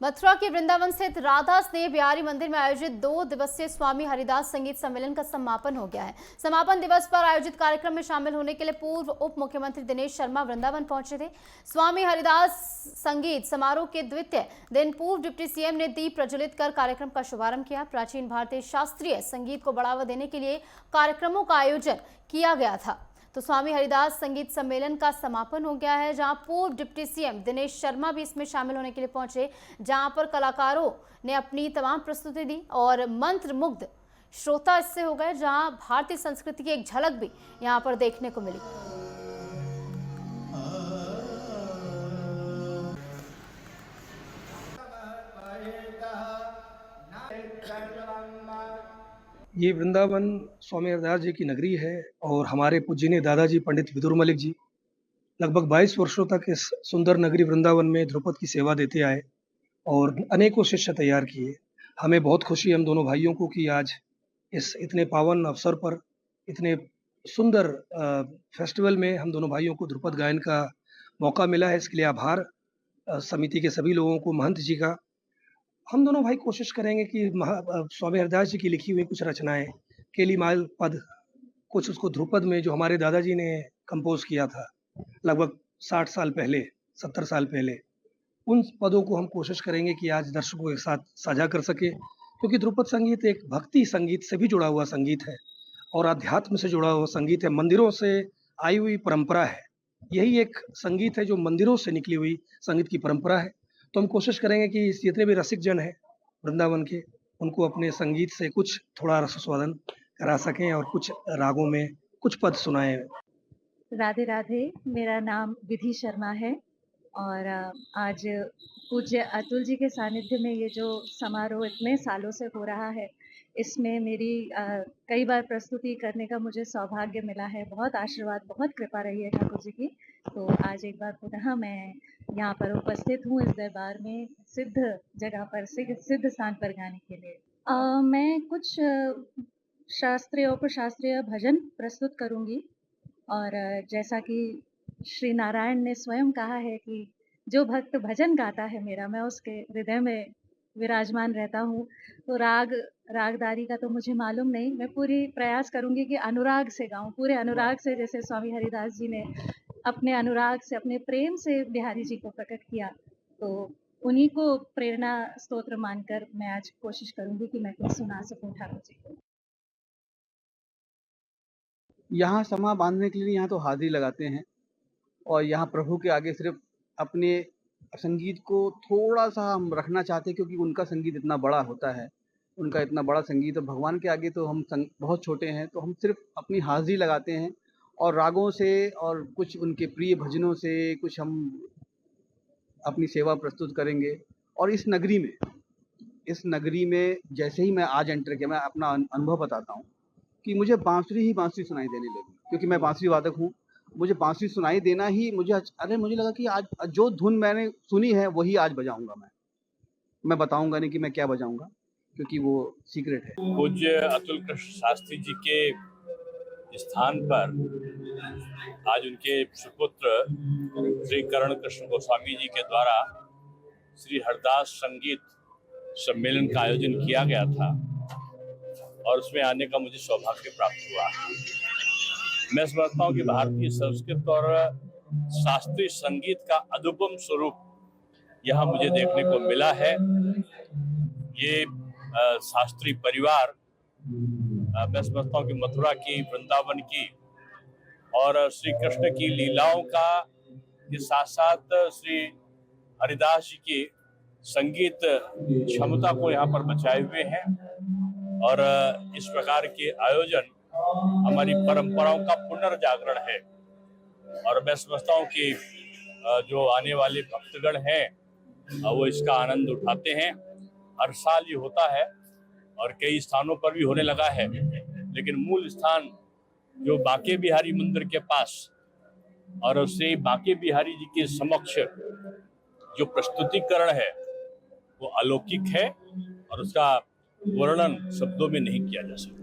मथुरा के वृंदावन स्थित राधा स्नेह बिहारी मंदिर में आयोजित 2 दिवसीय स्वामी हरिदास संगीत सम्मेलन का समापन हो गया है। समापन दिवस पर आयोजित कार्यक्रम में शामिल होने के लिए पूर्व उप मुख्यमंत्री दिनेश शर्मा वृंदावन पहुंचे थे। स्वामी हरिदास संगीत समारोह के द्वितीय दिन पूर्व डिप्टी सीएम ने दीप प्रज्वलित कर कार्यक्रम का शुभारंभ किया। प्राचीन भारतीय शास्त्रीय संगीत को बढ़ावा देने के लिए कार्यक्रमों का आयोजन किया गया था। तो स्वामी हरिदास संगीत सम्मेलन का समापन हो गया है, जहां पूर्व डिप्टी सीएम दिनेश शर्मा भी इसमें शामिल होने के लिए पहुंचे, जहां पर कलाकारों ने अपनी तमाम प्रस्तुति दी और मंत्र मुग्ध श्रोता इससे हो गए, जहां भारतीय संस्कृति की एक झलक भी यहां पर देखने को मिली। ये वृंदावन स्वामी हरिदास जी की नगरी है और हमारे पूजनीय दादाजी पंडित विदुर मलिक जी लगभग 22 वर्षों तक इस सुंदर नगरी वृंदावन में ध्रुपद की सेवा देते आए और अनेकों शिष्य तैयार किए। हमें बहुत खुशी है हम दोनों भाइयों को कि आज इस इतने पावन अवसर पर इतने सुंदर फेस्टिवल में हम दोनों भाइयों को ध्रुपद गायन का मौका मिला है। इसके लिए आभार समिति के सभी लोगों को, महंत जी का। हम दोनों भाई कोशिश करेंगे कि स्वामी हरिदास जी की लिखी हुई कुछ रचनाएं, केलीमाल पद, कुछ उसको ध्रुपद में जो हमारे दादाजी ने कंपोज किया था लगभग 60 साल पहले, 70 साल पहले, उन पदों को हम कोशिश करेंगे कि आज दर्शकों के साथ साझा कर सके, क्योंकि ध्रुपद संगीत एक भक्ति संगीत से भी जुड़ा हुआ संगीत है और अध्यात्म से जुड़ा हुआ संगीत है। मंदिरों से आई हुई परंपरा है। यही एक संगीत है जो मंदिरों से निकली हुई संगीत की परंपरा है। तो हम कोशिश करेंगे कि जितने भी रसिक जन हैं वृंदावन के, उनको अपने संगीत से कुछ थोड़ा रसास्वादन करा सकें और कुछ रागों में कुछ पद सुनाएं। राधे राधे। मेरा नाम विधि शर्मा है और आज पूज्य अतुल जी के सानिध्य में ये जो समारोह इतने सालों से हो रहा है, इसमें मेरी कई बार प्रस्तुति करने का मुझे सौभाग्य मिला है। बहुत आशीर्वाद, बहुत कृपा रही है ठाकुर जी की। तो आज एक बार पुनः मैं यहाँ पर उपस्थित हूँ इस दरबार में, सिद्ध जगह पर, सिद्ध स्थान पर गाने के लिए। मैं कुछ शास्त्रीय उपशास्त्रीय भजन प्रस्तुत करूँगी और जैसा कि श्री नारायण ने स्वयं कहा है कि जो भक्त भजन गाता है मेरा, मैं उसके हृदय में विराजमान रहता हूँ। तो रागदारी का तो मुझे मालूम नहीं, मैं पूरी प्रयास करूँगी कि अनुराग से गाऊँ, पूरे अनुराग से, जैसे स्वामी हरिदास जी ने अपने अनुराग से, अपने प्रेम से बिहारी जी को प्रकट किया। तो उन्हीं को प्रेरणा स्तोत्र मानकर मैं आज कोशिश करूँगी कि मैं कुछ सुना सकूँ ठाकुर जी को। यहाँ समा बांधने के लिए यहाँ तो हाजिरी लगाते हैं और यहाँ प्रभु के आगे सिर्फ अपने संगीत को थोड़ा सा हम रखना चाहते हैं, क्योंकि उनका संगीत इतना बड़ा होता है, उनका इतना बड़ा संगीत, और भगवान के आगे तो हम बहुत छोटे हैं। तो हम सिर्फ अपनी हाजिरी लगाते हैं और रागों से और कुछ उनके प्रिय भजनों से कुछ हम अपनी सेवा प्रस्तुत करेंगे। और इस नगरी में जैसे ही मैं आज एंटर किया, मैं अपना अनुभव बताता हूँ कि मुझे बांसुरी ही बांसुरी सुनाई देने लगी, क्योंकि मैं बांसुरी वादक हूँ। मुझे बांसुरी सुनाई देना ही मुझे लगा कि आज जो धुन मैंने सुनी है वही आज बजाऊंगा। मैं बताऊंगा नहीं कि मैं क्या बजाऊंगा, क्योंकि वो सीक्रेट है। पूज्य अतुल कृष्ण शास्त्री जी के स्थान पर आज उनके सुपुत्र श्री करण कृष्ण गोस्वामी जी के द्वारा श्री हरिदास संगीत सम्मेलन का आयोजन किया गया था और उसमें आने का मुझे सौभाग्य प्राप्त हुआ। मैं समझता हूँ कि भारतीय संस्कृत और शास्त्रीय संगीत का अनुपम स्वरूप यहाँ मुझे देखने को मिला है। ये शास्त्रीय परिवार, मैं समझता हूँ कि मथुरा की, वृंदावन की और श्री कृष्ण की लीलाओं का के साथ साथ श्री हरिदास जी की संगीत क्षमता को यहाँ पर बचाए हुए हैं और इस प्रकार के आयोजन हमारी परंपराओं का पुनर्जागरण है। और मैं समझता हूँ कि जो आने वाले भक्तगण हैं वो इसका आनंद उठाते हैं। हर साल ये होता है और कई स्थानों पर भी होने लगा है, लेकिन मूल स्थान जो बांके बिहारी मंदिर के पास और उससे बांके बिहारी जी के समक्ष जो प्रस्तुतिकरण है वो अलौकिक है और उसका वर्णन शब्दों में नहीं किया जा सकता।